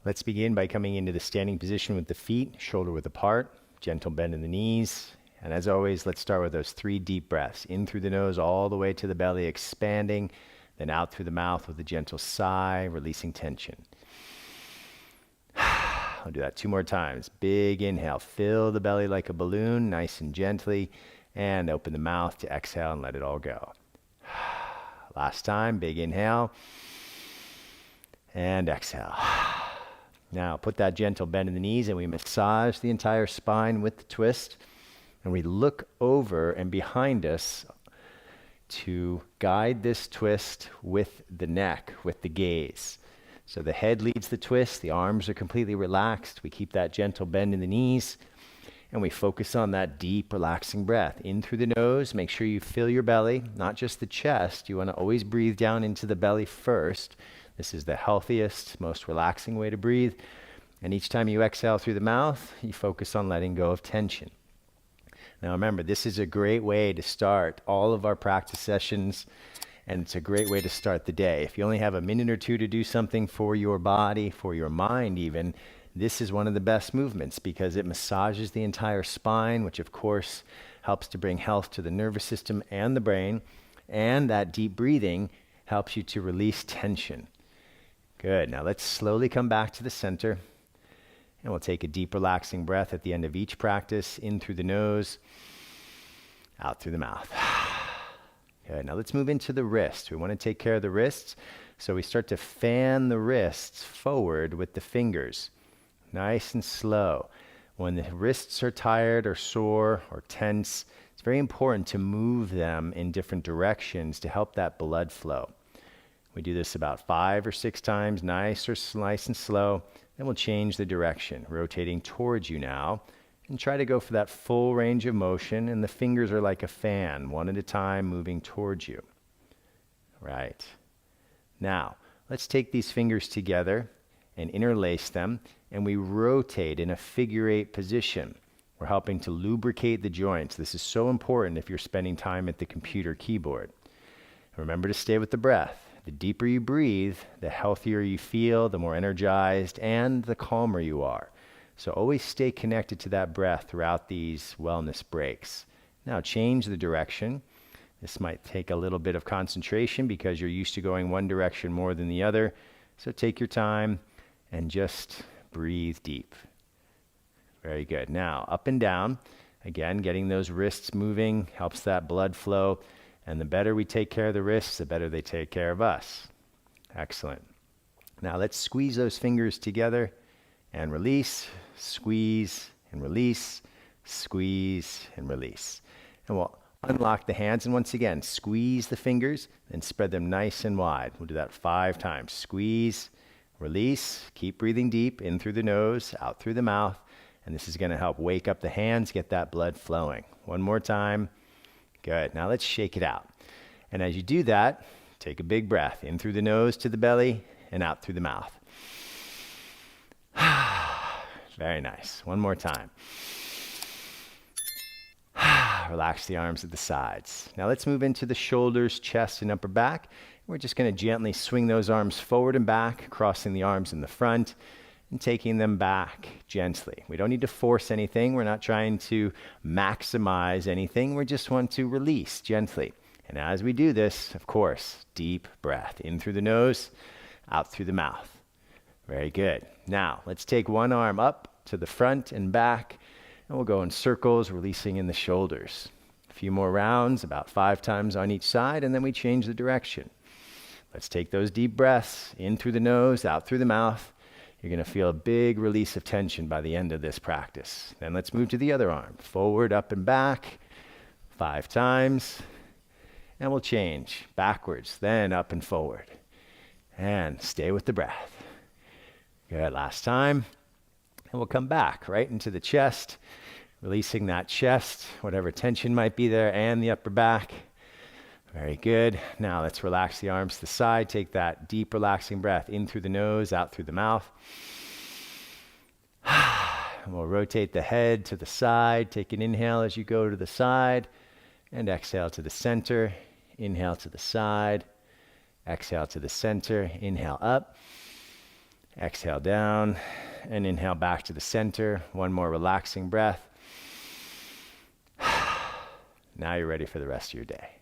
Let's begin by coming into the standing position with the feet shoulder width apart, gentle bend in the knees. And as always, let's start with those 3 deep breaths. In through the nose, all the way to the belly, expanding. Then out through the mouth with a gentle sigh, releasing tension. I'll do that 2 more times. Big inhale, fill the belly like a balloon, nice and gently. And open the mouth to exhale and let it all go. Last time, big inhale. And exhale. Now put that gentle bend in the knees and we massage the entire spine with the twist. And we look over and behind us to guide this twist with the neck, with the gaze. So the head leads the twist, the arms are completely relaxed. We keep that gentle bend in the knees and we focus on that deep, relaxing breath. In through the nose, make sure you fill your belly, not just the chest. You want to always breathe down into the belly first. This is the healthiest, most relaxing way to breathe. And each time you exhale through the mouth, you focus on letting go of tension. Now remember, this is a great way to start all of our practice sessions, and it's a great way to start the day. If you only have a minute or 2 to do something for your body, for your mind even, this is one of the best movements because it massages the entire spine, which of course helps to bring health to the nervous system and the brain, and that deep breathing helps you to release tension. Good. Now let's slowly come back to the center. And we'll take a deep, relaxing breath at the end of each practice, in through the nose, out through the mouth. Good. Now let's move into the wrists. We want to take care of the wrists. So we start to fan the wrists forward with the fingers. Nice and slow. When the wrists are tired or sore or tense, it's very important to move them in different directions to help that blood flow. We do this about 5 or 6 times, nice and slow. Then we'll change the direction, rotating towards you now. And try to go for that full range of motion. And the fingers are like a fan, one at a time, moving towards you. Right. Now, let's take these fingers together and interlace them. And we rotate in a figure 8 position. We're helping to lubricate the joints. This is so important if you're spending time at the computer keyboard. Remember to stay with the breath. The deeper you breathe, the healthier you feel, the more energized, and the calmer you are. So always stay connected to that breath throughout these wellness breaks. Now change the direction. This might take a little bit of concentration because you're used to going one direction more than the other. So take your time and just breathe deep. Very good. Now up and down. Again, getting those wrists moving helps that blood flow. And the better we take care of the wrists, the better they take care of us. Excellent. Now let's squeeze those fingers together and release, squeeze and release, squeeze and release. And we'll unlock the hands and once again, squeeze the fingers and spread them nice and wide. We'll do that 5 times. Squeeze, release, keep breathing deep in through the nose, out through the mouth. And this is going to help wake up the hands, get that blood flowing. One more time. Good. Now let's shake it out. And as you do that, take a big breath in through the nose to the belly and out through the mouth. Very nice. One more time. Relax the arms at the sides. Now let's move into the shoulders, chest, and upper back. We're just going to gently swing those arms forward and back, crossing the arms in the front and taking them back gently. We don't need to force anything. We're not trying to maximize anything. We just want to release gently. And as we do this, of course, deep breath in through the nose, out through the mouth. Very good. Now, let's take one arm up to the front and back, and we'll go in circles, releasing in the shoulders. A few more rounds, about 5 times on each side, and then we change the direction. Let's take those deep breaths in through the nose, out through the mouth. You're going to feel a big release of tension by the end of this practice. Then let's move to the other arm. Forward, up, and back. 5 times. And we'll change. Backwards, then up and forward. And stay with the breath. Good. Last time. And we'll come back right into the chest. Releasing that chest, whatever tension might be there, and the upper back. Very good. Now let's relax the arms to the side. Take that deep, relaxing breath in through the nose, out through the mouth. And we'll rotate the head to the side. Take an inhale as you go to the side. And exhale to the center. Inhale to the side. Exhale to the center. Inhale up. Exhale down and inhale back to the center. One more relaxing breath. Now you're ready for the rest of your day.